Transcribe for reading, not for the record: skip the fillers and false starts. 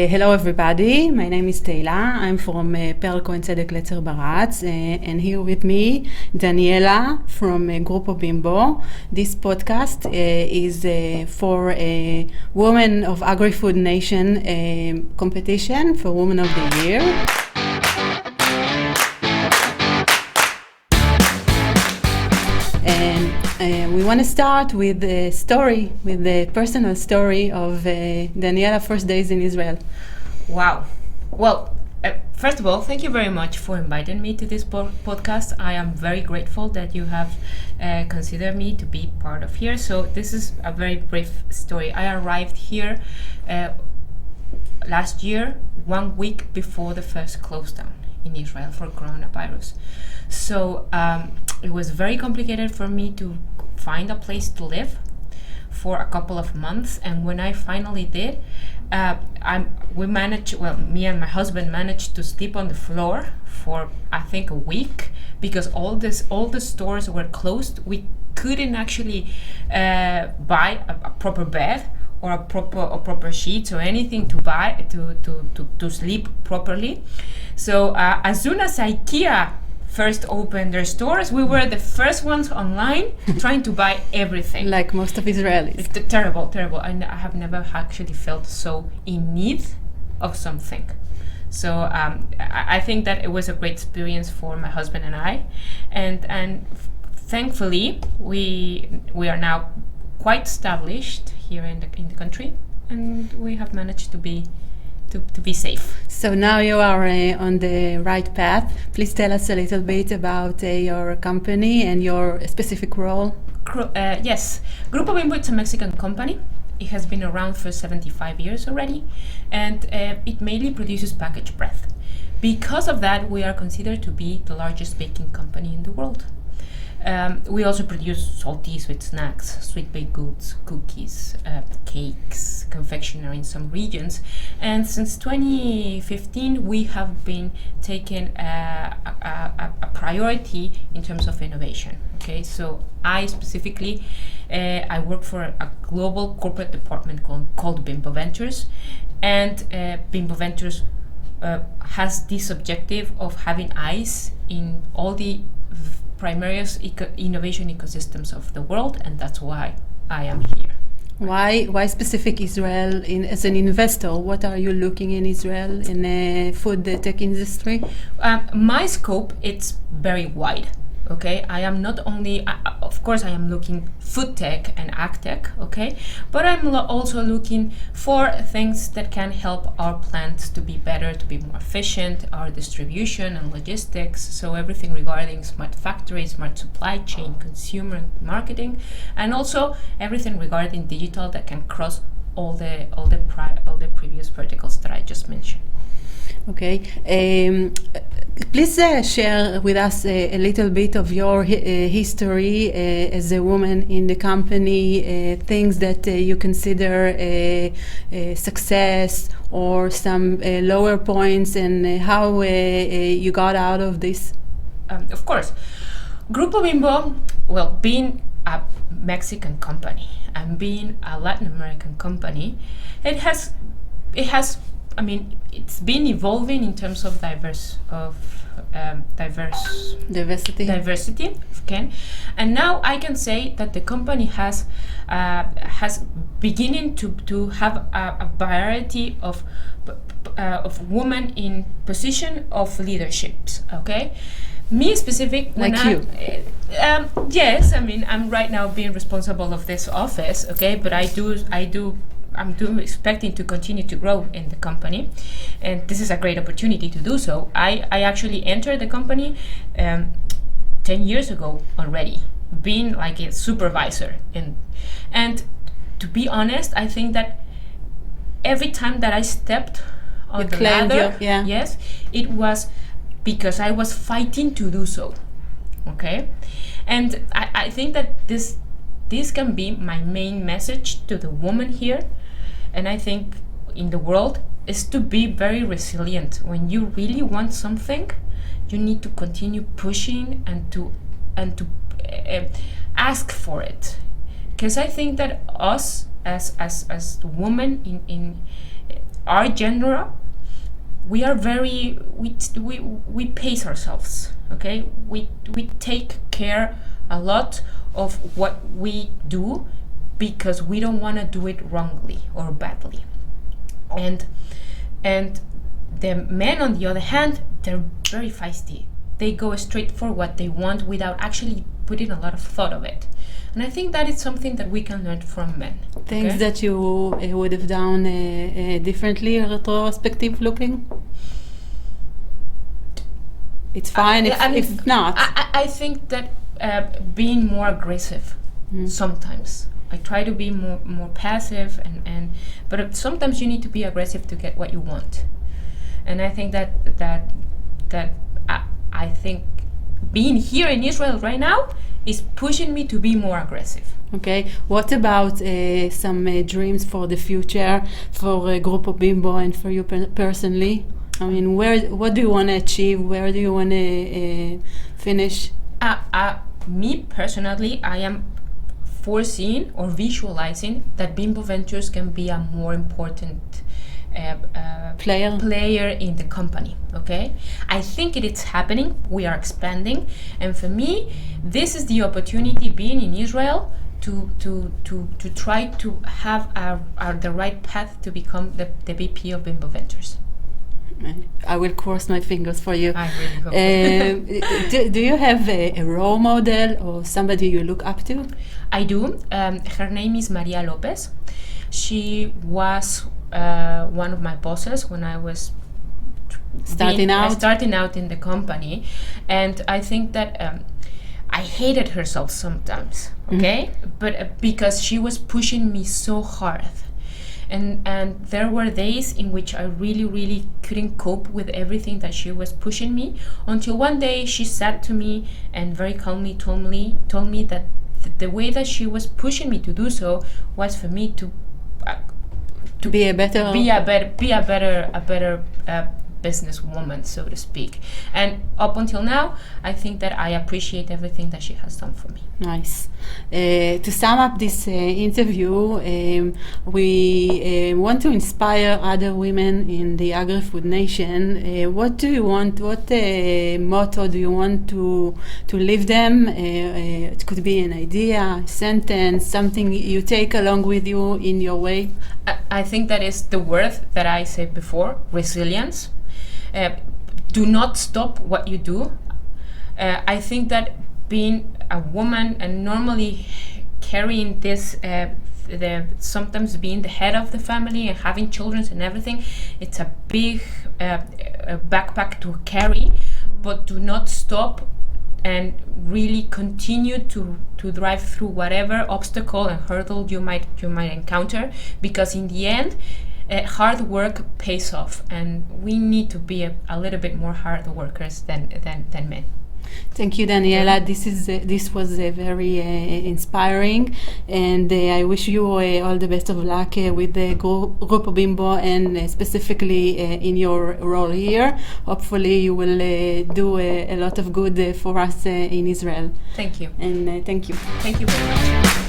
Hello everybody, my name is Tehila. I'm from Pearl Cohen Tzedek Letzer Baratz, and here with me Daniela from Grupo Bimbo. This podcast is for a Women of Agri-Food Nation competition for Woman of the Year. And we want to start with the story, with the personal story of Daniela's first days in Israel. Wow. Well, first of all, thank you very much for inviting me to this podcast. I am very grateful that you have considered me to be part of here. So this is a very brief story. I arrived here last year, 1 week before the first close down in Israel for coronavirus. So it was very complicated for me to find a place to live for a couple of months, and when I finally did, me and my husband managed to sleep on the floor for I think a week because all the stores were closed. We couldn't actually buy a proper bed or a proper sheets or anything to buy to sleep properly. So as soon as IKEA first opened their stores, we were the first ones online trying to buy everything. Like most of Israelis. It's terrible. I have never actually felt so in need of something. So I think that it was a great experience for my husband and I, and thankfully we are now quite established here in the country, and we have managed to be safe. So now you are on the right path. Please tell us a little bit about your company and your specific role. Yes, Grupo Bimbo, it's a Mexican company. It has been around for 75 years already, and it mainly produces packaged bread. Because of that, we are considered to be the largest baking company in the world. We also produce salty sweet snacks, sweet baked goods, cookies, cakes, confectionery in some regions. And since 2015, we have been taking a priority in terms of innovation. Okay, so I specifically, I work for a global corporate department called Bimbo Ventures, and Bimbo Ventures has this objective of having eyes in all the primary innovation ecosystems of the world, and that's why I am here. Why specific Israel as an investor? What are you looking in Israel in the food tech industry? My scope, it's very wide. Okay, I am not only, of course, I am looking food tech and ag tech, okay, but I'm also looking for things that can help our plants to be better, to be more efficient, our distribution and logistics, so everything regarding smart factories, smart supply chain, consumer marketing, and also everything regarding digital that can cross all the previous verticals that I just mentioned. Okay. Please share with us a little bit of your history as a woman in the company, things that you consider a success or some lower points, and how you got out of this. Of course. Grupo Bimbo, well, being a Mexican company and being a Latin American company, it's been evolving in terms of diversity. Okay, and now I can say that the company has beginning to have a variety of women in position of leaderships. Okay, me specific, like you. Yes, I'm right now being responsible of this office. Okay, but I'm expecting to continue to grow in the company, and this is a great opportunity to do so. I actually entered the company 10 years ago already, being like a supervisor, and to be honest, I think that every time that I stepped on the ladder, yes, it was because I was fighting to do so. Okay, and I think that this can be my main message to the woman here, and I think in the world, is to be very resilient. When you really want something, you need to continue pushing and to ask for it. Because I think that us as women in our genre, we are very we pace ourselves. Okay, we take care a lot of what we do because we don't want to do it wrongly or badly, and the men, on the other hand, they're very feisty. They go straight for what they want without actually putting a lot of thought of it. And I think that is something that we can learn from men. Things okay? that you would have done differently, retrospective looking? It's fine if not. I think that being more aggressive sometimes. I try to be more passive, but sometimes you need to be aggressive to get what you want. And I think that I think being here in Israel right now is pushing me to be more aggressive. Okay. What about some dreams for the future for Grupo Bimbo and for you personally? I mean, what do you want to achieve? Where do you want to finish? Me personally, I am foreseeing or visualizing that Bimbo Ventures can be a more important player in the company. Okay, I think it is happening. We are expanding, and for me, this is the opportunity, being in Israel, to try to have the right path to become the VP of Bimbo Ventures. I will cross my fingers for you. I really hope. Do you have a role model or somebody you look up to? I do. Her name is Maria Lopez. She was one of my bosses when I was starting out in the company, and I think that I hated herself sometimes. Okay, but because she was pushing me so hard. And there were days in which I really couldn't cope with everything that she was pushing me, until one day she sat to me and very calmly told me that the way that she was pushing me to do so was for me to be a better businesswoman, so to speak. And up until now, I think that I appreciate everything that she has done for me. Nice. To sum up this interview, we want to inspire other women in the agri-food nation. What do you want? What motto do you want to leave them? It could be an idea, a sentence, something you take along with you in your way. I think that is the word that I said before: resilience. Do not stop what you do. I think that being a woman and normally carrying this, sometimes being the head of the family and having children and everything, it's a big backpack to carry. But do not stop and really continue to drive through whatever obstacle and hurdle you might encounter, because in the end, hard work pays off, and we need to be a little bit more hard workers than men. Thank you, Daniela. This was very inspiring, and I wish you all the best of luck with the Grupo Bimbo, and specifically in your role here. Hopefully, you will do a lot of good for us in Israel. Thank you. And thank you. Thank you very much.